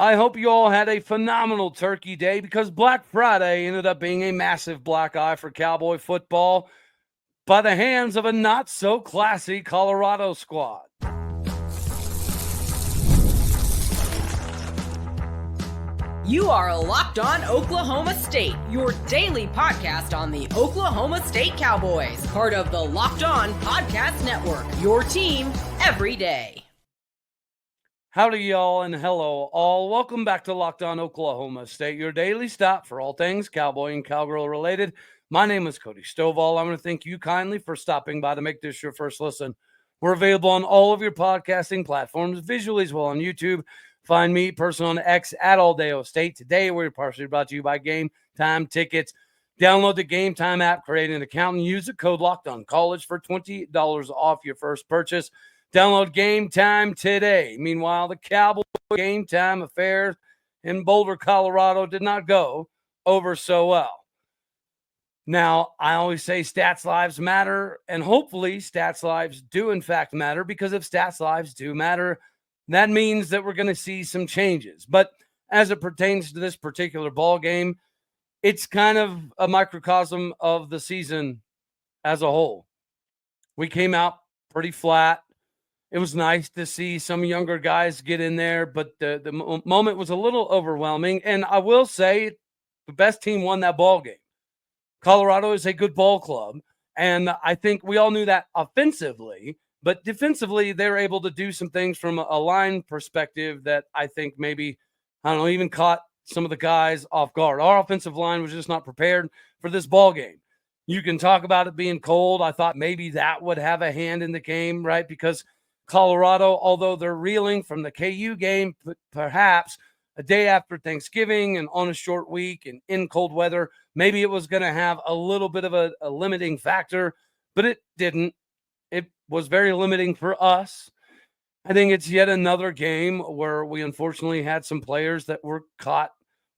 I hope you all had a phenomenal Turkey Day because Black Friday ended up being a massive black eye for Cowboy football by the hands of a not-so-classy Colorado squad. You are Locked On Oklahoma State, your daily podcast on the Oklahoma State Cowboys, part of the Locked On Podcast Network, your team every day. Howdy, y'all, and hello, all. Welcome back to Locked On Oklahoma State, your daily stop for all things Cowboy and Cowgirl related. My name is Cody Stovall. I want to thank you kindly for stopping by to make this your first listen. We're available on all of your podcasting platforms, visually as well on YouTube. Find me personally on X at Aldeo State. Today, we're partially brought to you by GameTime Tickets. Download the GameTime app, create an account, and use the code LOCKEDONCollege for $20 off your first purchase. Download GameTime today. Meanwhile, the Cowboys GameTime affairs in Boulder, Colorado did not go over so well. Now, I always say stats lives matter, and hopefully stats lives do in fact matter, because if stats lives do matter, that means that we're going to see some changes. But as it pertains to this particular ball game, it's kind of a microcosm of the season as a whole. We came out pretty flat. It was nice to see some younger guys get in there, but the moment was a little overwhelming. And I will say the best team won that ball game. Colorado is a good ball club, and I think we all knew that offensively. But defensively, they were able to do some things from a line perspective that I think maybe, I don't know, even caught some of the guys off guard. Our offensive line was just not prepared for this ball game. You can talk about it being cold. I thought maybe that would have a hand in the game, right? Because Colorado, although they're reeling from the KU game, perhaps a day after Thanksgiving and on a short week and in cold weather, maybe it was going to have a little bit of a limiting factor, but it didn't. It was very limiting for us. I think it's yet another game where we unfortunately had some players that were caught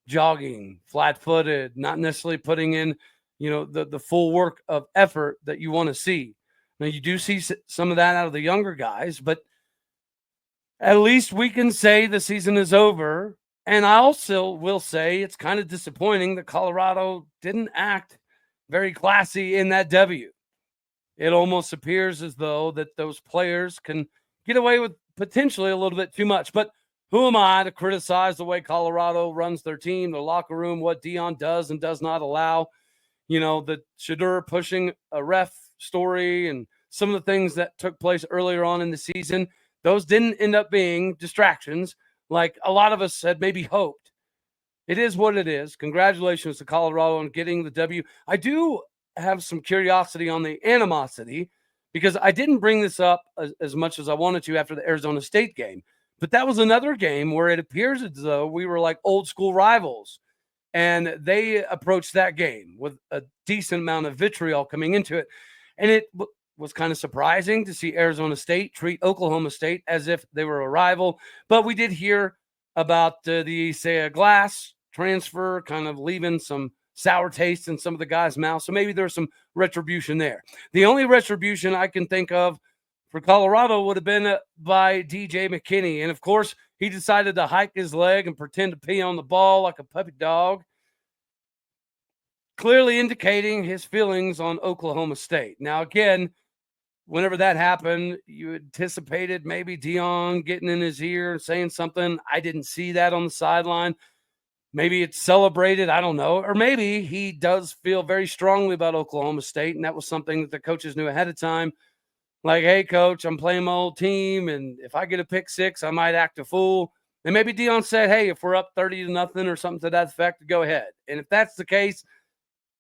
jogging, flat-footed, not necessarily putting in, the full work of effort that you want to see. Now, you do see some of that out of the younger guys, but at least we can say the season is over. And I also will say it's kind of disappointing that Colorado didn't act very classy in that W. It almost appears as though that those players can get away with potentially a little bit too much. But who am I to criticize the way Colorado runs their team, their locker room, what Deion does and does not allow? The Shadur pushing a ref story and some of the things that took place earlier on in the season, those didn't end up being distractions like a lot of us had maybe hoped. It is what it is. Congratulations to Colorado on getting the W. I do have some curiosity on the animosity because I didn't bring this up as much as I wanted to after the Arizona State game, but that was another game where it appears as though we were like old school rivals, and they approached that game with a decent amount of vitriol coming into it. And it was kind of surprising to see Arizona State treat Oklahoma State as if they were a rival, but we did hear about the Isaiah Glass transfer kind of leaving some sour taste in some of the guys' mouths. So maybe there's some retribution there. The only retribution I can think of for Colorado would have been by DJ McKinney. And of course, he decided to hike his leg and pretend to pee on the ball like a puppy dog, clearly indicating his feelings on Oklahoma State. Now, again, whenever that happened, you anticipated maybe Deion getting in his ear and saying something. I didn't see that on the sideline. Maybe it's celebrated. I don't know. Or maybe he does feel very strongly about Oklahoma State, and that was something that the coaches knew ahead of time. Like, hey, coach, I'm playing my old team, and if I get a pick six, I might act a fool. And maybe Deion said, hey, if we're up 30-0 or something to that effect, go ahead. And if that's the case,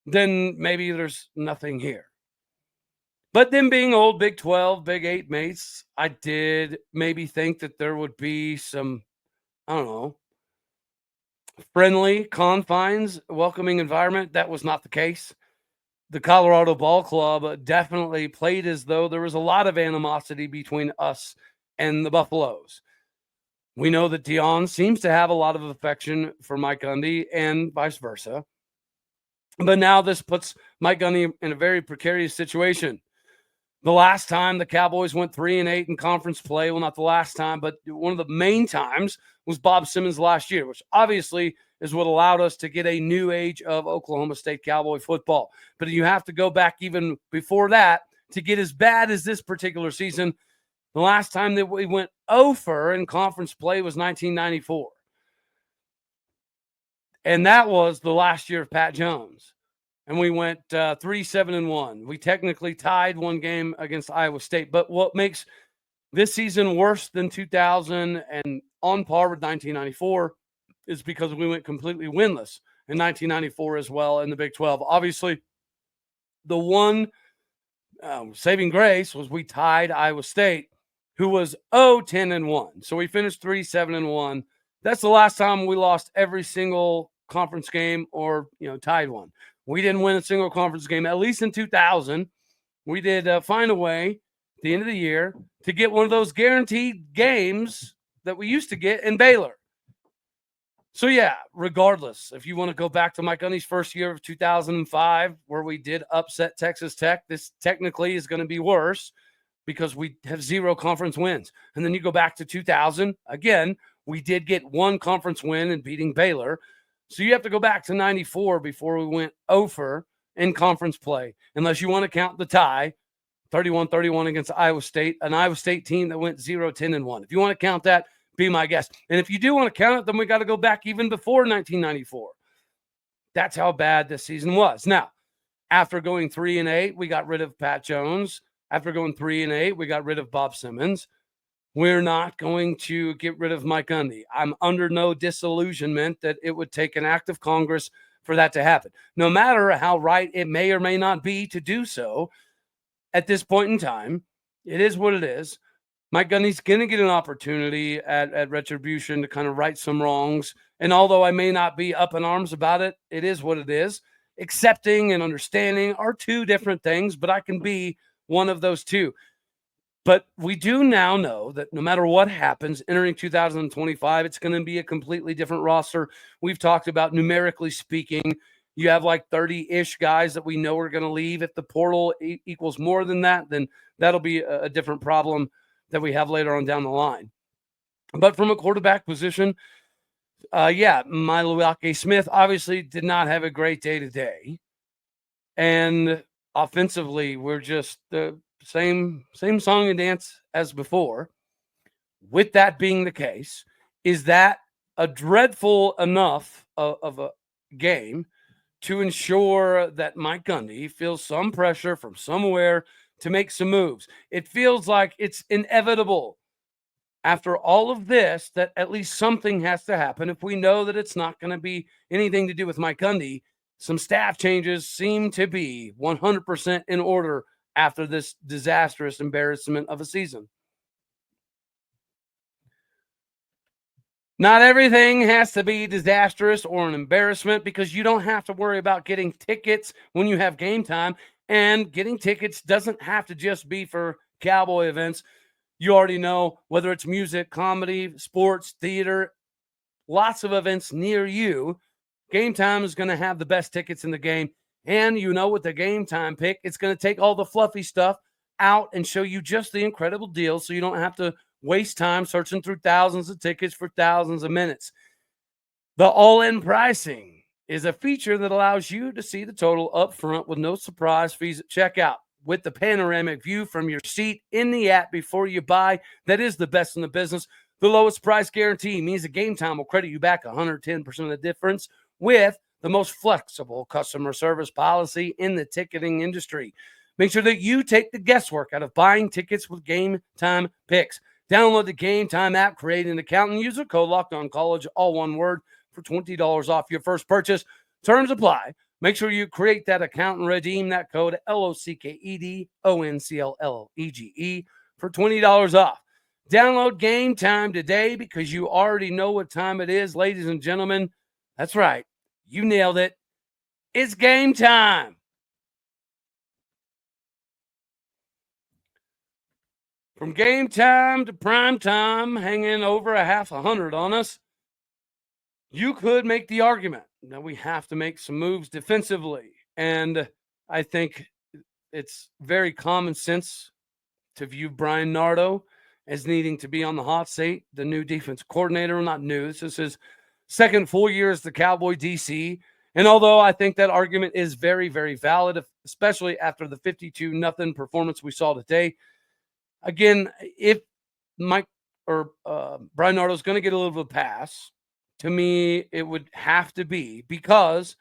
then maybe there's nothing here. But then being old Big 12, Big 8 mates, I did maybe think that there would be some, I don't know, friendly confines, welcoming environment. That was not the case. The Colorado Ball Club definitely played as though there was a lot of animosity between us and the Buffaloes. We know that Deion seems to have a lot of affection for Mike Gundy and vice versa. But now this puts Mike Gundy in a very precarious situation. The last time the Cowboys went 3-8 in conference play, well, not the last time, but one of the main times was Bob Simmons last year, which obviously is what allowed us to get a new age of Oklahoma State Cowboy football. But you have to go back even before that to get as bad as this particular season. The last time that we went over in conference play was 1994. And that was the last year of Pat Jones. And we went 3-7-1. We technically tied one game against Iowa State. But what makes this season worse than 2000 and on par with 1994 is because we went completely winless in 1994 as well in the Big 12. Obviously, the one saving grace was we tied Iowa State, who was 0-10-1. So we finished 3-7-1. That's the last time we lost every single conference game or tied one. We didn't win a single conference game, at least in 2000. We did find a way at the end of the year to get one of those guaranteed games that we used to get in Baylor. So, yeah, regardless, if you want to go back to Mike Gundy's first year of 2005, where we did upset Texas Tech, this technically is going to be worse because we have 0 conference wins. And then you go back to 2000, again, we did get 1 conference win in beating Baylor. So you have to go back to 94 before we went over in conference play, unless you want to count the tie, 31-31 against Iowa State, an Iowa State team that went 0-10-1. If you want to count that, be my guest. And if you do want to count it, then we got to go back even before 1994. That's how bad this season was. Now, after going 3-8, we got rid of Pat Jones. After going 3-8, we got rid of Bob Simmons. We're not going to get rid of Mike Gundy. I'm under no disillusionment that it would take an act of Congress for that to happen. No matter how right it may or may not be to do so, at this point in time, it is what it is. Mike Gundy's going to get an opportunity at retribution to kind of right some wrongs. And although I may not be up in arms about it, it is what it is. Accepting and understanding are two different things, but I can be one of those two. But we do now know that no matter what happens entering 2025, it's going to be a completely different roster. We've talked about, numerically speaking, you have like 30-ish guys that we know are going to leave. If the portal equals more than that, then that'll be a different problem that we have later on down the line. But from a quarterback position, Maluake Smith obviously did not have a great day today. And offensively, we're just the same song and dance as before. With that being the case, is that a dreadful enough of a game to ensure that Mike Gundy feels some pressure from somewhere to make some moves? It feels like it's inevitable after all of this that at least something has to happen. If we know that it's not going to be anything to do with Mike Gundy, some staff changes seem to be 100% in order after this disastrous embarrassment of a season. Not everything has to be disastrous or an embarrassment, because you don't have to worry about getting tickets when you have Game Time. And getting tickets doesn't have to just be for Cowboy events. You already know, whether it's music, comedy, sports, theater, lots of events near you, Game Time is going to have the best tickets in the game. And with the Game Time pick, it's going to take all the fluffy stuff out and show you just the incredible deals, so you don't have to waste time searching through thousands of tickets for thousands of minutes. The all-in pricing is a feature that allows you to see the total up front with no surprise fees at checkout. With the panoramic view from your seat in the app before you buy, that is the best in the business. The lowest price guarantee means that Game Time will credit you back 110% of the difference with the most flexible customer service policy in the ticketing industry. Make sure that you take the guesswork out of buying tickets with Game Time picks. Download the Game Time app, create an account, and use the code LOCKEDONCollege, all one word, for $20 off your first purchase. Terms apply. Make sure you create that account and redeem that code LOCKEDONCLLEGE for $20 off. Download Game Time today, because you already know what time it is, ladies and gentlemen. That's right. You nailed it. It's game time. From game time to prime time, hanging over a half 100 on us, you could make the argument that we have to make some moves defensively. And I think it's very common sense to view Brian Nardo as needing to be on the hot seat, the new defense coordinator. Not new. This is his second full year as the Cowboy DC. And although I think that argument is very, very valid, especially after the 52-0 performance we saw today, again, if Mike or Brian Nardo is going to get a little bit of a pass, to me, it would have to be because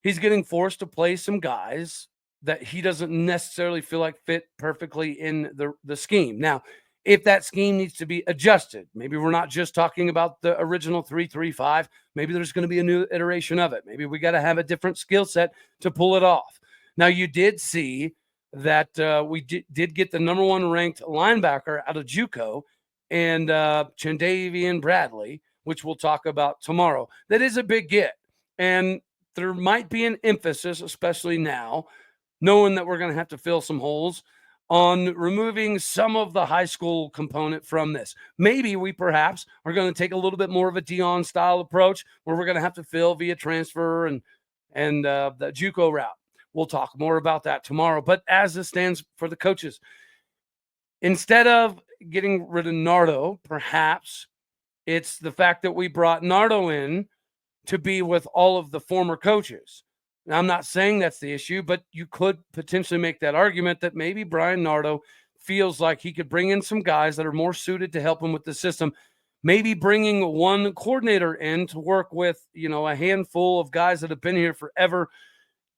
he's getting forced to play some guys that he doesn't necessarily feel like fit perfectly in the scheme. Now, if that scheme needs to be adjusted, maybe we're not just talking about the original 3-3-5. Maybe there's going to be a new iteration of it. Maybe we got to have a different skill set to pull it off. Now, you did see that we did get the number 1 ranked linebacker out of JUCO and Chandavian Bradley, which we'll talk about tomorrow. That is a big get. And there might be an emphasis, especially now, knowing that we're going to have to fill some holes, on removing some of the high school component from this. Maybe we perhaps are going to take a little bit more of a Deion style approach where we're going to have to fill via transfer and the JUCO route. We'll talk more about that tomorrow. But as it stands for the coaches, instead of getting rid of Nardo, perhaps it's the fact that we brought Nardo in to be with all of the former coaches. Now, I'm not saying that's the issue, but you could potentially make that argument that maybe Brian Nardo feels like he could bring in some guys that are more suited to help him with the system. Maybe bringing one coordinator in to work with, a handful of guys that have been here forever.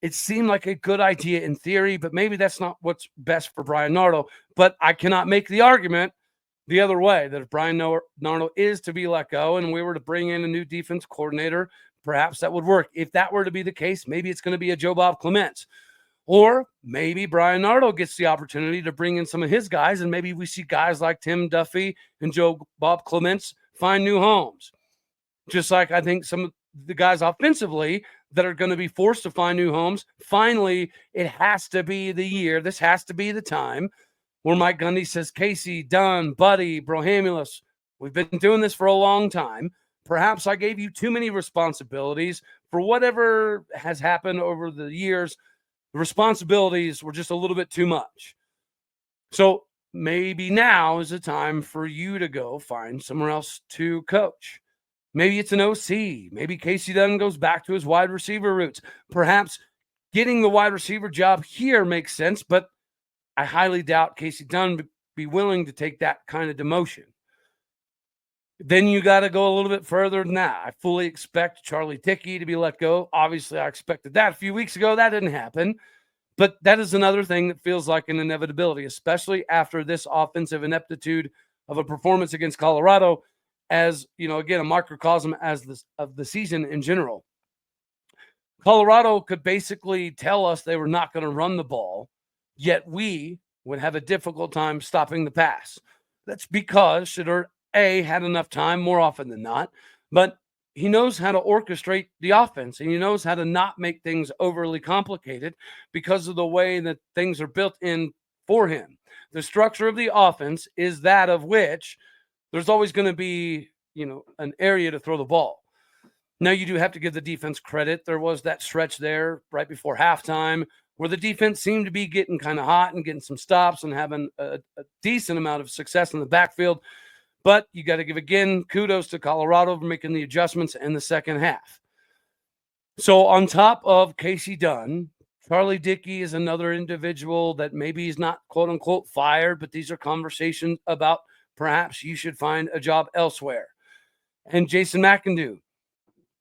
It seemed like a good idea in theory, but maybe that's not what's best for Brian Nardo. But I cannot make the argument the other way, that if Brian Nardo is to be let go and we were to bring in a new defense coordinator, perhaps that would work. If that were to be the case, maybe it's going to be a Joe Bob Clements. Or maybe Brian Nardo gets the opportunity to bring in some of his guys, and maybe we see guys like Tim Duffy and Joe Bob Clements find new homes. Just like I think some of the guys offensively that are going to be forced to find new homes, finally, it has to be the year. This has to be the time where Mike Gundy says, Casey, Dunn, Buddy, Brohamulus, we've been doing this for a long time. Perhaps I gave you too many responsibilities for whatever has happened over the years. The responsibilities were just a little bit too much. So maybe now is the time for you to go find somewhere else to coach. Maybe it's an OC. Maybe Casey Dunn goes back to his wide receiver roots. Perhaps getting the wide receiver job here makes sense, but I highly doubt Casey Dunn would be willing to take that kind of demotion. Then you got to go a little bit further than that. I fully expect Charlie Dickey to be let go. Obviously, I expected that a few weeks ago. That didn't happen. But that is another thing that feels like an inevitability, especially after this offensive ineptitude of a performance against Colorado, as, again, a microcosm of the season in general. Colorado could basically tell us they were not going to run the ball, yet we would have a difficult time stopping the pass. That's because Shedeur had enough time more often than not, but he knows how to orchestrate the offense, and he knows how to not make things overly complicated because of the way that things are built in for him. The structure of the offense is that of which there's always going to be, an area to throw the ball. Now, you do have to give the defense credit. There was that stretch there right before halftime where the defense seemed to be getting kind of hot and getting some stops and having a decent amount of success in the backfield. But you got to give, again, kudos to Colorado for making the adjustments in the second half. So on top of Casey Dunn, Charlie Dickey is another individual that maybe he's not, quote unquote, fired, but these are conversations about perhaps you should find a job elsewhere. And Jason McIndoe,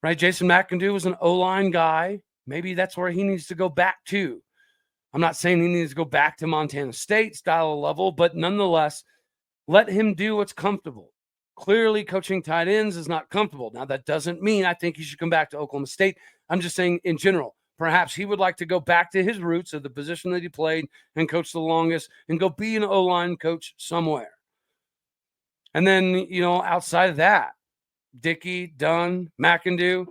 right? Jason McIndoe was an O-line guy. Maybe that's where he needs to go back to. I'm not saying he needs to go back to Montana State style level, but nonetheless, let him do what's comfortable. Clearly, coaching tight ends is not comfortable. Now, that doesn't mean I think he should come back to Oklahoma State. I'm just saying in general, perhaps he would like to go back to his roots of the position that he played and coached the longest and go be an O-line coach somewhere. And then, outside of that, Dickey, Dunn, McIndoe,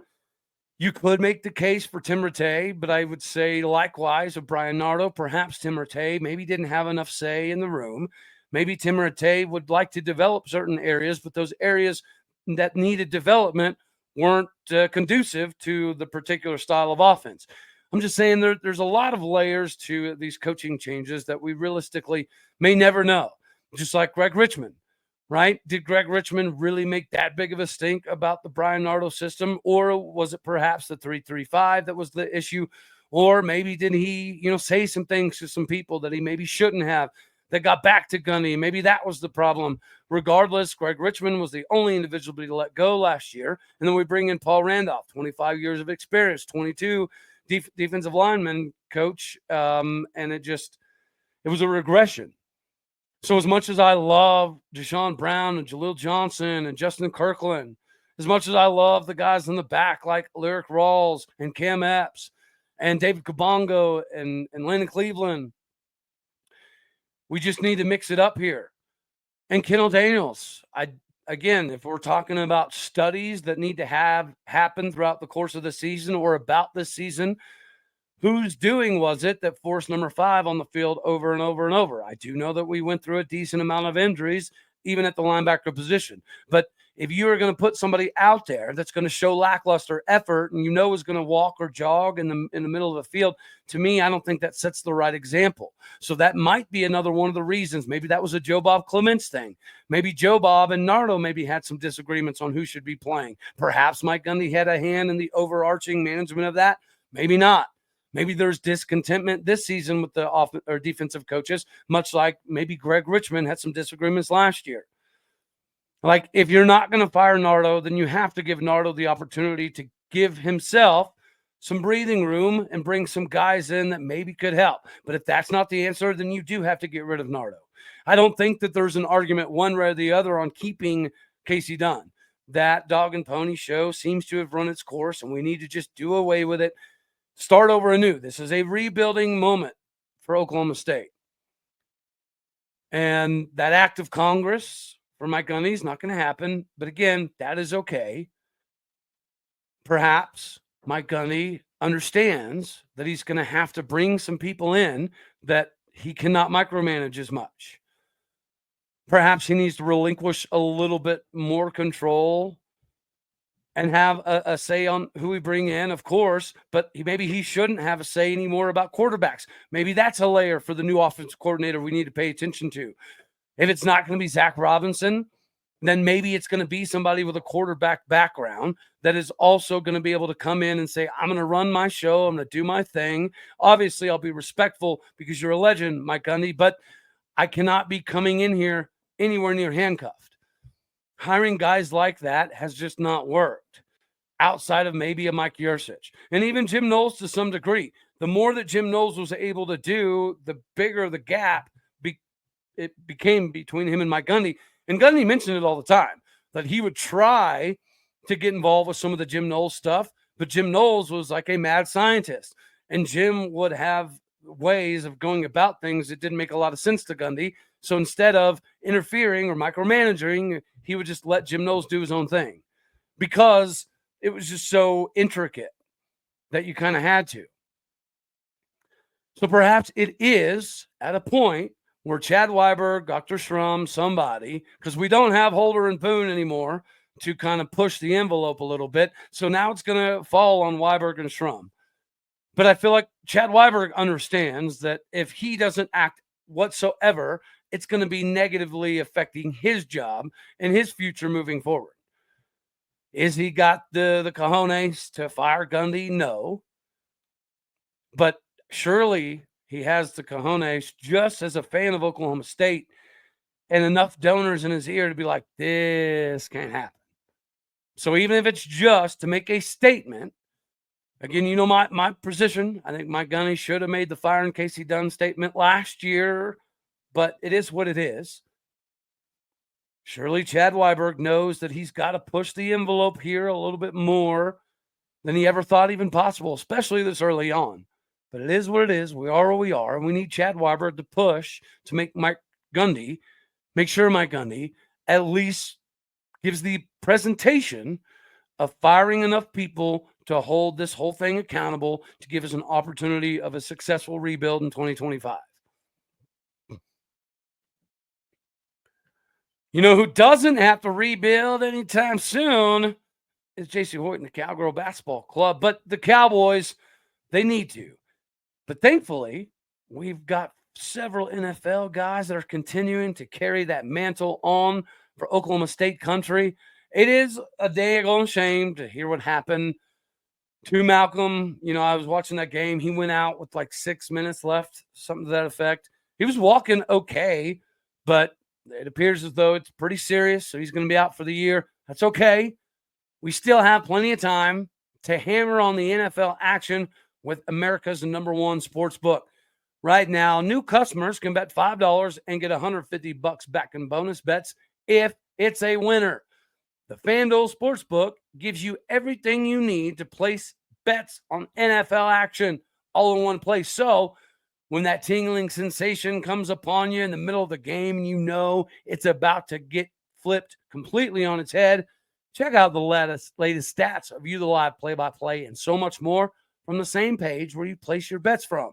you could make the case for Tim Rattay, but I would say likewise of Brian Nardo, perhaps Tim Rattay maybe didn't have enough say in the room. Maybe Tim Rattay would like to develop certain areas, but those areas that needed development weren't conducive to the particular style of offense. I'm just saying there's a lot of layers to these coaching changes that we realistically may never know. Just like Greg Richmond, right? Did Greg Richmond really make that big of a stink about the Brian Nardo system? Or was it perhaps the 3-3-5 that was the issue? Or maybe did he, say some things to some people that he maybe shouldn't have that got back to Gundy? Maybe that was the problem. Regardless, Greg Richmond was the only individual to be let go last year. And then we bring in Paul Randolph, 25 years of experience, 22 defensive lineman coach. And it was a regression. So as much as I love Deshaun Brown and Jaleel Johnson and Justin Kirkland, as much as I love the guys in the back like Lyric Rawls and Cam Epps and David Kabongo and Landon Cleveland, we just need to mix it up here. And Kendall Daniels, again, if we're talking about studies that need to happen throughout the course of the season or about this season, whose doing was it that forced number 5 on the field over and over and over? I do know that we went through a decent amount of injuries, even at the linebacker position. But if you are going to put somebody out there that's going to show lackluster effort and is going to walk or jog in the middle of the field, to me, I don't think that sets the right example. So that might be another one of the reasons. Maybe that was a Joe Bob Clements thing. Maybe Joe Bob and Nardo maybe had some disagreements on who should be playing. Perhaps Mike Gundy had a hand in the overarching management of that. Maybe not. Maybe there's discontentment this season with the defensive coaches, much like maybe Greg Richmond had some disagreements last year. Like, if you're not going to fire Nardo, then you have to give Nardo the opportunity to give himself some breathing room and bring some guys in that maybe could help. But if that's not the answer, then you do have to get rid of Nardo. I don't think that there's an argument one way or the other on keeping Casey Dunn. That dog and pony show seems to have run its course, and we need to just do away with it. Start over anew. This is a rebuilding moment for Oklahoma State. And that act of Congress for Mike Gundy is not going to happen. But again, that is okay. Perhaps Mike Gundy understands that he's going to have to bring some people in that he cannot micromanage as much. Perhaps he needs to relinquish a little bit more control and have a say on who we bring in, of course, but maybe he shouldn't have a say anymore about quarterbacks. Maybe that's a layer for the new offensive coordinator we need to pay attention to. If it's not going to be Zach Robinson, then maybe it's going to be somebody with a quarterback background that is also going to be able to come in and say, I'm going to run my show, I'm going to do my thing. Obviously, I'll be respectful because you're a legend, Mike Gundy, but I cannot be coming in here anywhere near handcuffed. Hiring guys like that has just not worked outside of maybe a Mike Yurcich. And even Jim Knowles to some degree. The more that Jim Knowles was able to do, the bigger the gap it became between him and Mike Gundy. And Gundy mentioned it all the time, that he would try to get involved with some of the Jim Knowles stuff, but Jim Knowles was like a mad scientist. And Jim would have ways of going about things that didn't make a lot of sense to Gundy. So instead of interfering or micromanaging, he would just let Jim Knowles do his own thing because it was just so intricate that you kind of had to. So perhaps it is at a point where Chad Weiberg, Dr. Schrum, somebody, because we don't have Holder and Boone anymore to kind of push the envelope a little bit. So now it's going to fall on Weiberg and Schrum. But I feel like Chad Weiberg understands that if he doesn't act whatsoever, it's going to be negatively affecting his job and his future moving forward. Is he got the cojones to fire Gundy? No. But surely he has the cojones just as a fan of Oklahoma State and enough donors in his ear to be like, this can't happen. So even if it's just to make a statement, again, you know my position. I think Mike Gundy should have made the firing Casey Dunn statement last year, but it is what it is. Surely Chad Weiberg knows that he's got to push the envelope here a little bit more than he ever thought even possible, especially this early on. But it is what it is. We are what we are, and we need Chad Weiberg to push to make sure Mike Gundy at least gives the presentation of firing enough people to hold this whole thing accountable to give us an opportunity of a successful rebuild in 2025. You know who doesn't have to rebuild anytime soon is Jacie Hoyt and the Cowgirl Basketball Club. But the Cowboys, They need to. But thankfully, we've got several NFL guys that are continuing to carry that mantle on for Oklahoma State country. It is a daggone shame to hear what happened to Malcolm. You know, I was watching that game. He went out with like 6 minutes left, something to that effect. He was walking okay, but it appears as though it's pretty serious. So he's going to be out for the year. That's okay. We still have plenty of time to hammer on the NFL action with America's #1 sports book. Right now, new customers can bet $5 and get $150 back in bonus bets if it's a winner. The FanDuel Sportsbook gives you everything you need to place bets on NFL action all in one place. So when that tingling sensation comes upon you in the middle of the game and you know it's about to get flipped completely on its head, check out the latest stats, view the live play-by-play, and so much more from the same page where you place your bets from.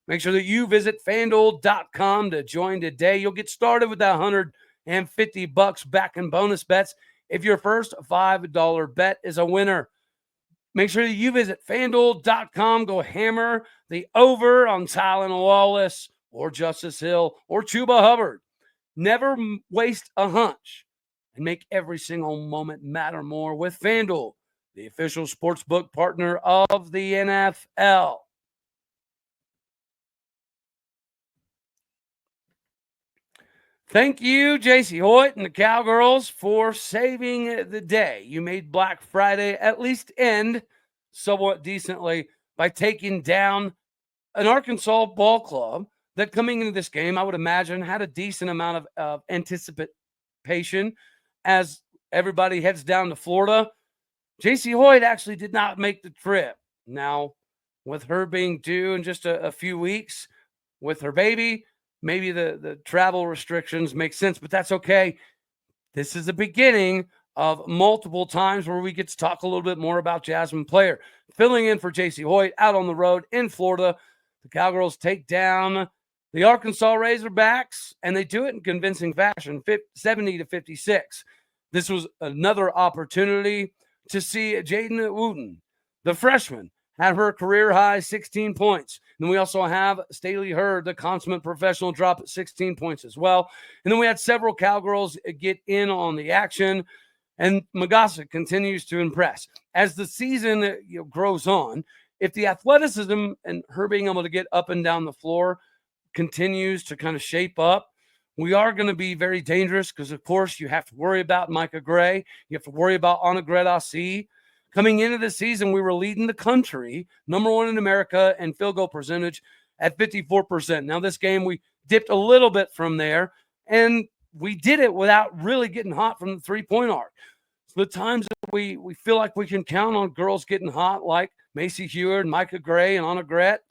Make sure that you visit FanDuel.com to join today. You'll get started with that $150 back in bonus bets if your first $5 bet is a winner. Make sure that you visit FanDuel.com. Go hammer the over on Tylan Wallace or Justice Hill or Chuba Hubbard. Never waste a hunch and make every single moment matter more with FanDuel, the official sportsbook partner of the NFL. Thank you, Jacie Hoyt and the Cowgirls, for saving the day. You made Black Friday at least end somewhat decently by taking down an Arkansas ball club that, coming into this game, I would imagine had a decent amount of anticipation as everybody heads down to Florida. Jacie Hoyt actually did not make the trip. Now, with her being due in just a few weeks with her baby, maybe the travel restrictions make sense, but that's okay. This is the beginning of multiple times where we get to talk a little bit more about Jhasmin Player. Filling in for Jacie Hoyt out on the road in Florida, the Cowgirls take down the Arkansas Razorbacks, and they do it in convincing fashion, 70-56. This was another opportunity to see Jaden Wooten, the freshman, had her career-high 16 points. And we also have Staley Hurd, the consummate professional, drop at 16 points as well. And then we had several Cowgirls get in on the action. And Magassa continues to impress. As the season grows on, if the athleticism and her being able to get up and down the floor continues to kind of shape up, we are going to be very dangerous because, of course, you have to worry about Micah Gray. You have to worry about Anna Gredasi. Coming into the season, we were leading the country, #1 in America, and field goal percentage at 54%. Now, this game, we dipped a little bit from there, and we did it without really getting hot from the three-point arc. So the times that we feel like we can count on girls getting hot, like Macy Heward, Micah Gray, and Anna Gret,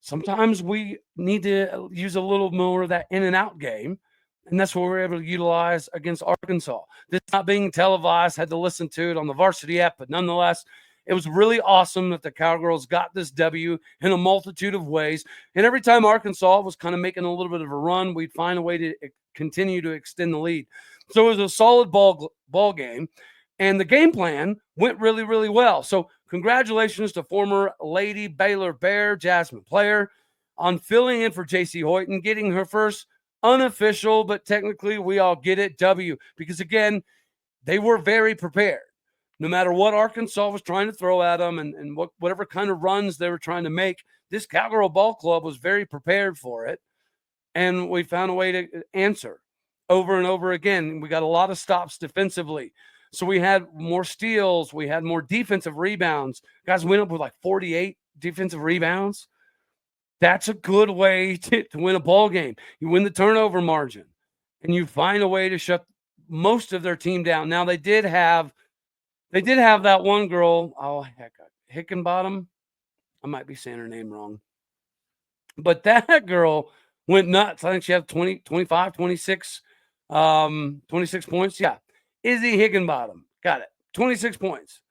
sometimes we need to use a little more of that in-and-out game. And that's what we were able to utilize against Arkansas. This not being televised, had to listen to it on the Varsity app, but nonetheless, it was really awesome that the Cowgirls got this W in a multitude of ways. And every time Arkansas was kind of making a little bit of a run, we'd find a way to continue to extend the lead. So it was a solid ball game, and the game plan went really, really well. So congratulations to former Lady Baylor Bear, Jhasmin Player, on filling in for Jacie Hoyt and getting her first unofficial, but technically we all get it, W, because again, they were very prepared. No matter what Arkansas was trying to throw at them and whatever kind of runs they were trying to make, this Cowgirl ball club was very prepared for it. And we found a way to answer over and over again. We got a lot of stops defensively. So we had more steals. We had more defensive rebounds. Guys went up with like 48 defensive rebounds. That's a good way to win a ball game. You win the turnover margin, and you find a way to shut most of their team down. Now they did have that one girl. Oh heck, Hickenbottom. I might be saying her name wrong, but that girl went nuts. I think she had 20, 25, 26, 26 points. Yeah, Izzy Higginbottom got it. 26 points,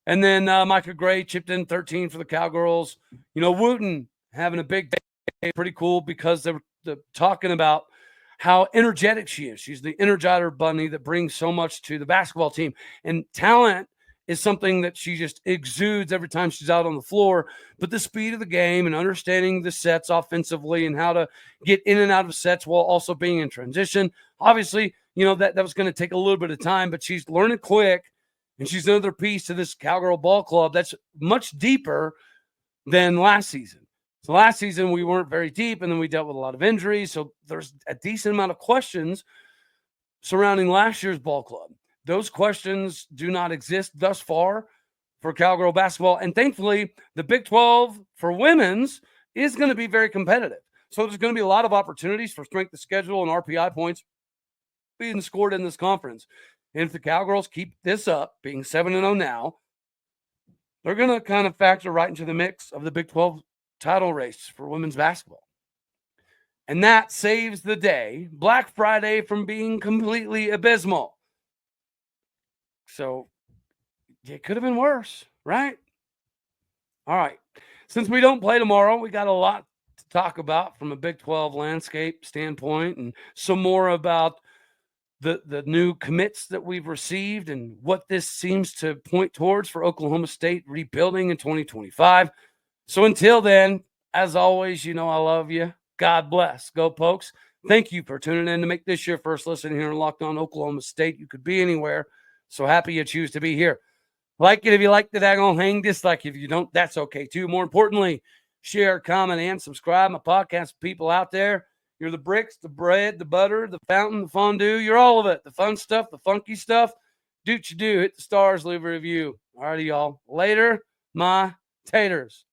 and then Micah Gray chipped in 13 for the Cowgirls. You know, Wooten having a big day, pretty cool, because they're talking about how energetic she is. She's the Energizer Bunny that brings so much to the basketball team. And talent is something that she just exudes every time she's out on the floor. But the speed of the game and understanding the sets offensively and how to get in and out of sets while also being in transition. Obviously, that was going to take a little bit of time, but she's learning quick, and she's another piece to this Cowgirl ball club that's much deeper than last season. So last season we weren't very deep, and then we dealt with a lot of injuries. So there's a decent amount of questions surrounding last year's ball club. Those questions do not exist thus far for Cowgirl basketball. And thankfully, the Big 12 for women's is going to be very competitive. So there's going to be a lot of opportunities for strength of schedule and RPI points being scored in this conference. And if the Cowgirls keep this up, being 7-0 now, they're going to kind of factor right into the mix of the Big 12 title race for women's basketball. And that saves the day, Black Friday, from being completely abysmal. So it could have been worse, right? All right. Since we don't play tomorrow, we got a lot to talk about from a Big 12 landscape standpoint, and some more about the new commits that we've received and what this seems to point towards for Oklahoma State rebuilding in 2025. So until then, as always, I love you. God bless. Go Pokes. Thank you for tuning in to make this your first listen here in Locked On Oklahoma State. You could be anywhere. So happy you choose to be here. Like it if you like the daggone hang. Dislike if you don't. That's okay too. More importantly, share, comment, and subscribe. My podcast people out there. You're the bricks, the bread, the butter, the fountain, the fondue. You're all of it. The fun stuff, the funky stuff. Do what you do. Hit the stars, leave a review. All righty, y'all. Later, my taters.